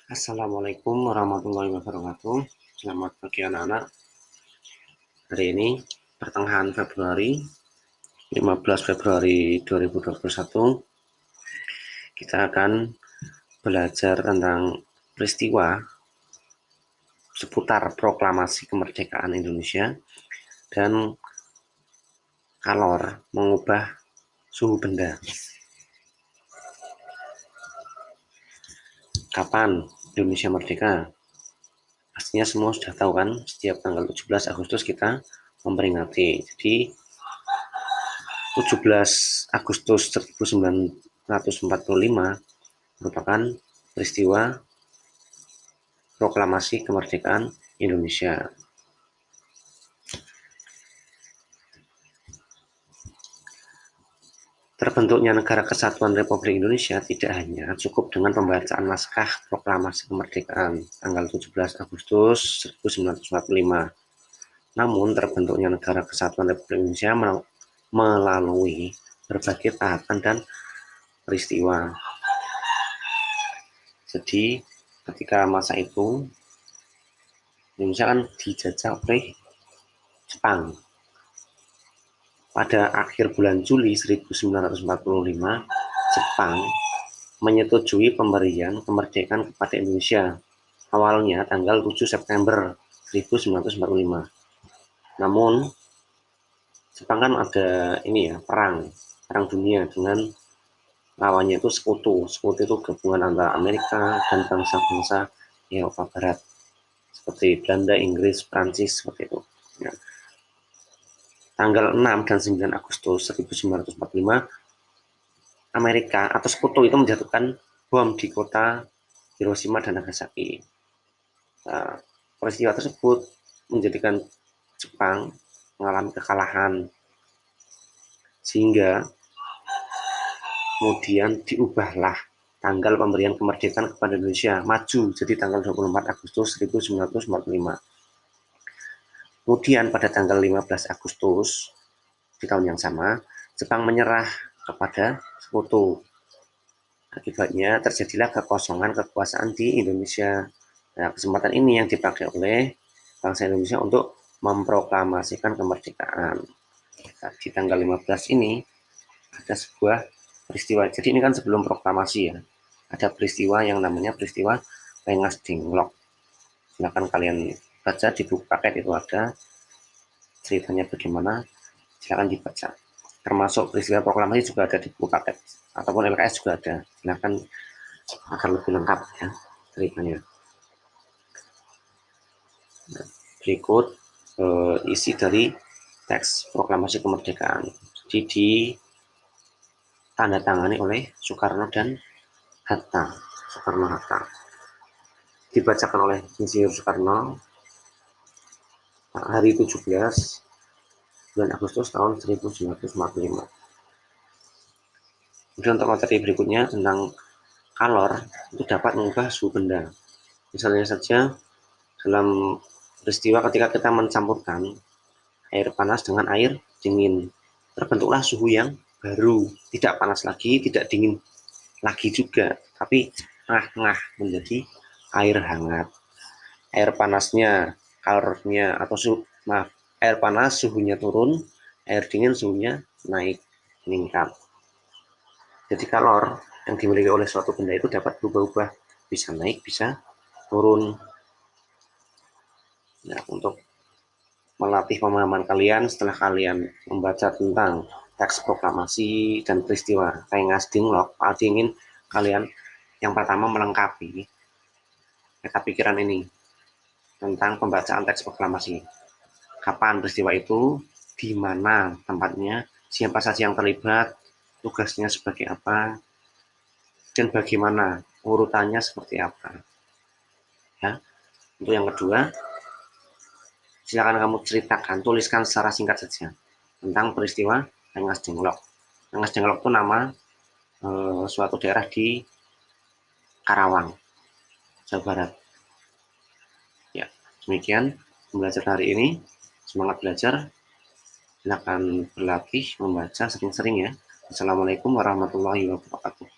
Assalamualaikum warahmatullahi wabarakatuh. Selamat pagi anak-anak. Hari ini pertengahan Februari, 15 Februari 2021, kita akan belajar tentang peristiwa seputar proklamasi kemerdekaan Indonesia dan kalor mengubah suhu benda. Kapan Indonesia merdeka? Pastinya semua sudah tahu kan, setiap tanggal 17 Agustus kita memperingati. Jadi 17 Agustus 1945 merupakan peristiwa proklamasi kemerdekaan Indonesia. Terbentuknya Negara Kesatuan Republik Indonesia tidak hanya cukup dengan pembacaan naskah proklamasi kemerdekaan tanggal 17 Agustus 1945. Namun terbentuknya Negara Kesatuan Republik Indonesia melalui berbagai tahapan dan peristiwa. Jadi ketika masa itu Indonesia kan dijajah oleh Jepang. Pada akhir bulan Juli 1945, Jepang menyetujui pemberian kemerdekaan kepada Indonesia. Awalnya tanggal 7 September 1945. Namun Jepang kan ada perang dunia dengan lawannya itu Sekutu. Sekutu itu gabungan antara Amerika dan bangsa-bangsa Eropa Barat seperti Belanda, Inggris, Prancis seperti itu. Ya. Tanggal 6 dan 9 Agustus 1945, Amerika atau Sekutu itu menjatuhkan bom di kota Hiroshima dan Nagasaki. Nah, peristiwa tersebut menjadikan Jepang mengalami kekalahan, sehingga kemudian diubahlah tanggal pemberian kemerdekaan kepada Indonesia, maju jadi tanggal 24 Agustus 1945. Kemudian pada tanggal 15 Agustus di tahun yang sama, Jepang menyerah kepada Sekutu. Akibatnya terjadilah kekosongan kekuasaan di Indonesia. Nah, kesempatan ini yang dipakai oleh bangsa Indonesia untuk memproklamasikan kemerdekaan. Nah, di tanggal 15 ini ada sebuah peristiwa. Jadi ini kan sebelum proklamasi ya. Ada peristiwa yang namanya peristiwa Rengas Dengklok. Silakan kalian baca di buku paket, itu ada ceritanya bagaimana, silakan dibaca. Termasuk peristiwa proklamasi juga ada di buku paket ataupun LKS juga ada. Silakan agar lebih lengkap ya ceritanya. Nah, berikut isi dari teks proklamasi kemerdekaan. Jadi ditandatangani oleh Soekarno dan Hatta. Soekarno-Hatta. Dibacakan oleh Insinyur Soekarno hari 17 bulan Agustus tahun 1945. Kemudian untuk materi berikutnya tentang kalor itu dapat mengubah suhu benda. Misalnya saja dalam peristiwa ketika kita mencampurkan air panas dengan air dingin, terbentuklah suhu yang baru, tidak panas lagi, tidak dingin lagi juga, tapi tengah-tengah menjadi air hangat. Air panasnya, kalornya air panas suhunya turun, air dingin suhunya naik, meningkat. Jadi kalor yang dimiliki oleh suatu benda itu dapat berubah-ubah, bisa naik, bisa turun. Nah, untuk melatih pemahaman kalian setelah kalian membaca tentang teks proklamasi dan peristiwa Rengas Dengklok, Pak ingin kalian yang pertama melengkapi peta pikiran ini tentang pembacaan teks proklamasi. Kapan peristiwa itu, di mana tempatnya, siapa saja yang terlibat, tugasnya sebagai apa, dan bagaimana urutannya seperti apa. Ya. Untuk yang kedua, silakan kamu ceritakan, tuliskan secara singkat saja tentang peristiwa Rengas Dengklok. Rengas Dengklok itu nama suatu daerah di Karawang, Jawa Barat. Ya, demikian pembelajaran hari ini. Semangat belajar. Silakan berlatih membaca sering-sering ya. Assalamualaikum warahmatullahi wabarakatuh.